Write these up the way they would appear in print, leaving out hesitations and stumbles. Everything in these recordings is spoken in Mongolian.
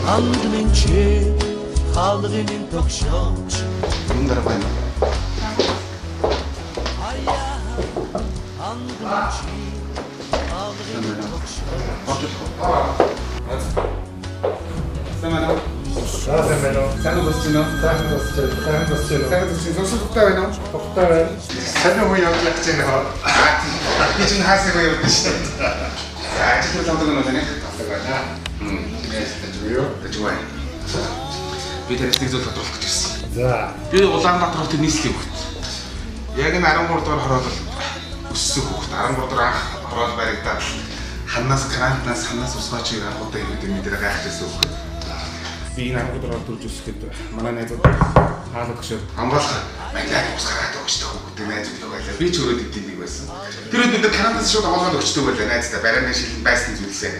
Андмын чи халгын тогшооч Өндөр байна. андмын чи халгын тогшооч Сайн байна уу? Тухтай байна. Сайн уу явж байгаа чинь хаа. Би чинь хаасаа явж шүү дээ. Ажил хамдаг нь байна. Хамдаг байна. Тэжгүй. Би тэрсийг зөв тодруулах гэж ирсэн. За. Би Улаанбаатар хотод нийслэлийн хөвгт. Яг энэ 13 дугаар хороод өссөн хөвгт 13 дугаар анх хороод баригдаад ханаас грантнаас ханаас усгаач анхудаа ирээд мэдэрэ гайхажсэн хөвгт. Би энэ 13 дугаар төрж өсөхэд манай найзууд хаалга гişэд хамгаалах маньяг усгаараад өгчтэй хөвгтөө найзууд байлаа. Би ч өөрөө тэдний нэг байсан. Тэр үед бид грантнаас шууд хамгаалаад өгчтэй байлаа найздаа. Барианы шилэн байсан зүйлсээ.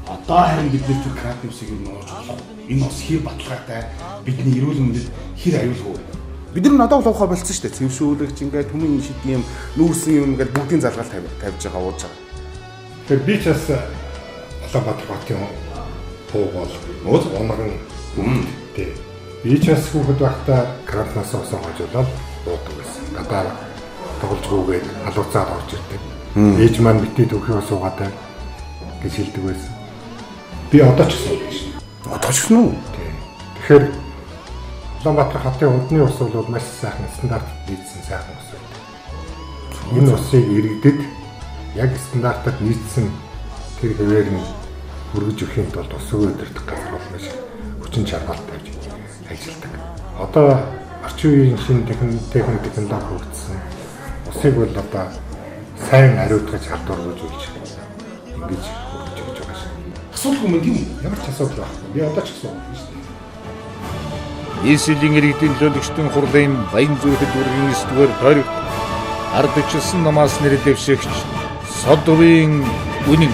Одоо харин бид нэр грант нэмсийг нууж болох. Энэ бас хэр баталгаатай бидний эрүүл мэндэд хэр аюулгүй вэ? Бид нар надад болохоо болцсон шүү дээ. Цэвшүүлэгч ингээд түмэн шидэх юм нүүрсэн юм ингээд бүгдийн залгаал тавьж байгаа ууж байгаа. Тэгэхээр би ч бас Улаанбаатар хотын туугол унган тий. Би ч бас хүүхэд байхдаа грантнаас осоогоожлол дуудаг байсан. Гадаа тогложгүйгээд халууцаад орж ирдэг. Ээж маань битний төвхөө суугаад гэж хэлдэг байсан. Би одоо ч гэсэн юм шүү. Одоо ч гэсэн үү? Тий. Тэгэхээр Улаанбаатар хотын үндэсний ус бол маш сайхан стандартад нийцсэн сайхан ус байдаг. Энэ усыг иргэдэд яг стандартад нийцсэн тэр хэвээр нь хүргэж өхийн тулд ус өдөртөх газар бол маш хүчин чармайлтай гэж ажилладаг. Одоо орчин үеийн шинэ технологи хөгжсөн. Усыг бол одоо сайн ариутгаж халдваргаж үйлч ингэж хөгжиж өгч байгаа шээ. Асуудалгүй юм тийм үү? Ямар ч асуудал байхгүй. Би одоо ч гэсэн байна шүү дээ. Нийслэлийн иргэдийн төлөөлөгчдийн хурлын баян зүрхэд үргийн 9 дугаар тойрогт ардчилсан намаас нэр дэвшигч Содовын үнэн